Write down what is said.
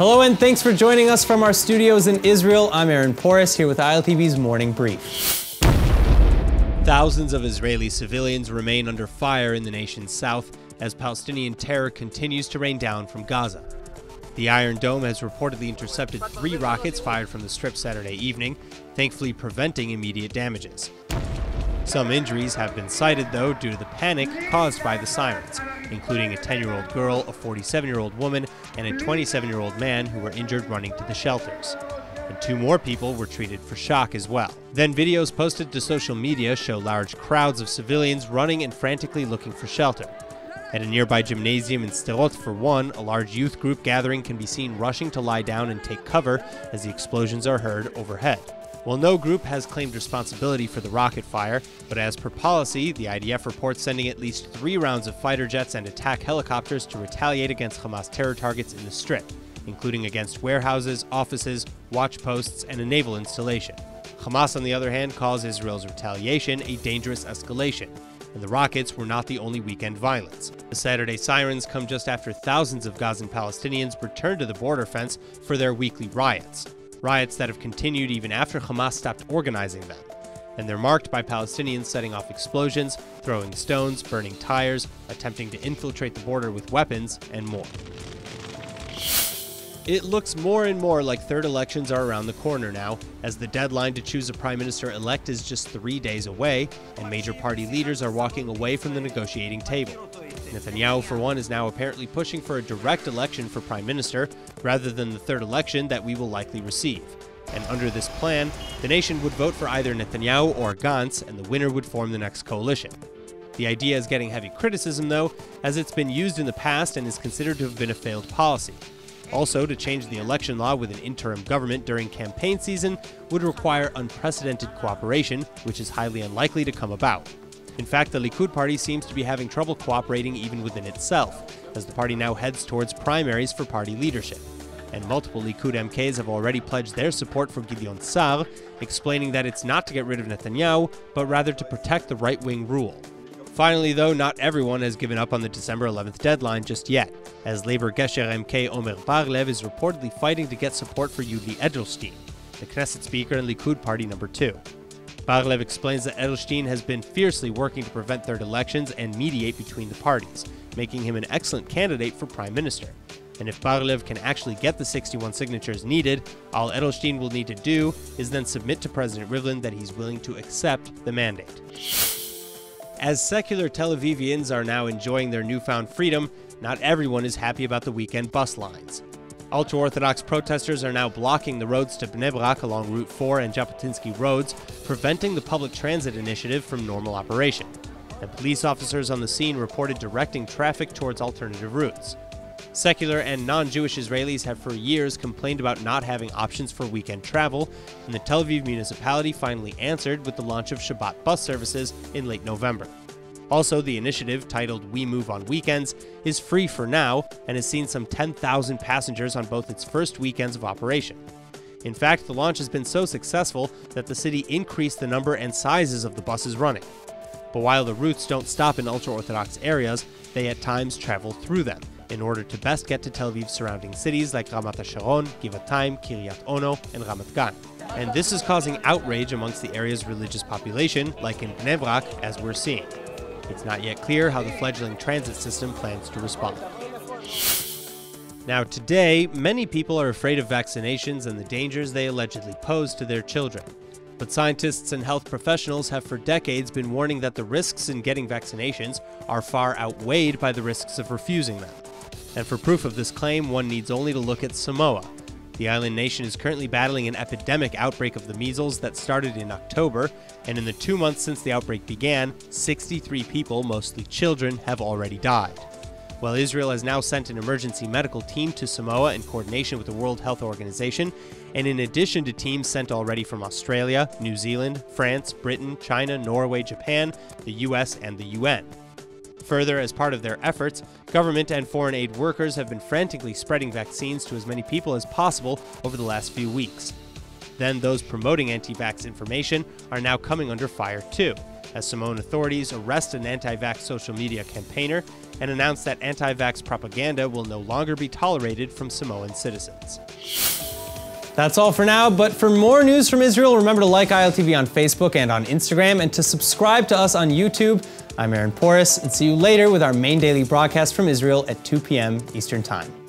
Hello and thanks for joining us from our studios in Israel. I'm Aaron Porras here with ILTV's Morning Brief. Thousands of Israeli civilians remain under fire in the nation's south as Palestinian terror continues to rain down from Gaza. The Iron Dome has reportedly intercepted 3 rockets fired from the Strip Saturday evening, thankfully preventing immediate damages. Some injuries have been cited, though, due to the panic caused by the sirens, including a 10-year-old girl, a 47-year-old woman, and a 27-year-old man who were injured running to the shelters. And 2 more people were treated for shock as well. Then videos posted to social media show large crowds of civilians running and frantically looking for shelter. At a nearby gymnasium in Sderot, for one, a large youth group gathering can be seen rushing to lie down and take cover as the explosions are heard overhead. Well, no group has claimed responsibility for the rocket fire, but as per policy, the IDF reports sending at least 3 rounds of fighter jets and attack helicopters to retaliate against Hamas terror targets in the Strip, including against warehouses, offices, watch posts, and a naval installation. Hamas, on the other hand, calls Israel's retaliation a dangerous escalation, and the rockets were not the only weekend violence. The Saturday sirens come just after thousands of Gazan Palestinians returned to the border fence for their weekly riots that have continued even after Hamas stopped organizing them. And they're marked by Palestinians setting off explosions, throwing stones, burning tires, attempting to infiltrate the border with weapons, and more. It looks more and more like third elections are around the corner now, as the deadline to choose a prime minister-elect is just 3 days away, and major party leaders are walking away from the negotiating table. Netanyahu, for one, is now apparently pushing for a direct election for prime minister, rather than the third election that we will likely receive. And under this plan, the nation would vote for either Netanyahu or Gantz, and the winner would form the next coalition. The idea is getting heavy criticism, though, as it's been used in the past and is considered to have been a failed policy. Also, to change the election law with an interim government during campaign season would require unprecedented cooperation, which is highly unlikely to come about. In fact, the Likud party seems to be having trouble cooperating even within itself, as the party now heads towards primaries for party leadership. And multiple Likud MKs have already pledged their support for Gideon Sa'ar, explaining that it's not to get rid of Netanyahu, but rather to protect the right-wing rule. Finally, though, not everyone has given up on the December 11th deadline just yet, as Labour Gesher MK Omer Bar-Lev is reportedly fighting to get support for Yuli Edelstein, the Knesset Speaker and Likud Party number 2. Bar-Lev explains that Edelstein has been fiercely working to prevent third elections and mediate between the parties, making him an excellent candidate for prime minister. And if Bar-Lev can actually get the 61 signatures needed, all Edelstein will need to do is then submit to President Rivlin that he's willing to accept the mandate. As secular Tel Avivians are now enjoying their newfound freedom, not everyone is happy about the weekend bus lines. Ultra-Orthodox protesters are now blocking the roads to Bnei Brak along Route 4 and Jabotinsky roads, preventing the public transit initiative from normal operation. And police officers on the scene reported directing traffic towards alternative routes. Secular and non-Jewish Israelis have for years complained about not having options for weekend travel, and the Tel Aviv municipality finally answered with the launch of Shabbat bus services in late November. Also, the initiative, titled We Move on Weekends, is free for now and has seen some 10,000 passengers on both its first weekends of operation. In fact, the launch has been so successful that the city increased the number and sizes of the buses running. But while the routes don't stop in ultra-Orthodox areas, they at times travel through them, in order to best get to Tel Aviv's surrounding cities like Ramat HaSharon, Givatayim, Kiryat Ono, and Ramat Gan. And this is causing outrage amongst the area's religious population, like in Bnei Brak, as we're seeing. It's not yet clear how the fledgling transit system plans to respond. Now today, many people are afraid of vaccinations and the dangers they allegedly pose to their children. But scientists and health professionals have for decades been warning that the risks in getting vaccinations are far outweighed by the risks of refusing them. And for proof of this claim, one needs only to look at Samoa. The island nation is currently battling an epidemic outbreak of the measles that started in October, and in the 2 months since the outbreak began, 63 people, mostly children, have already died. While Israel has now sent an emergency medical team to Samoa in coordination with the World Health Organization, and in addition to teams sent already from Australia, New Zealand, France, Britain, China, Norway, Japan, the US, and the UN. Further, as part of their efforts, government and foreign aid workers have been frantically spreading vaccines to as many people as possible over the last few weeks. Then those promoting anti-vax information are now coming under fire too, as Samoan authorities arrest an anti-vax social media campaigner and announce that anti-vax propaganda will no longer be tolerated from Samoan citizens. That's all for now, but for more news from Israel, remember to like ILTV on Facebook and on Instagram, and to subscribe to us on YouTube. I'm Aaron Porras, and see you later with our main daily broadcast from Israel at 2 p.m. Eastern Time.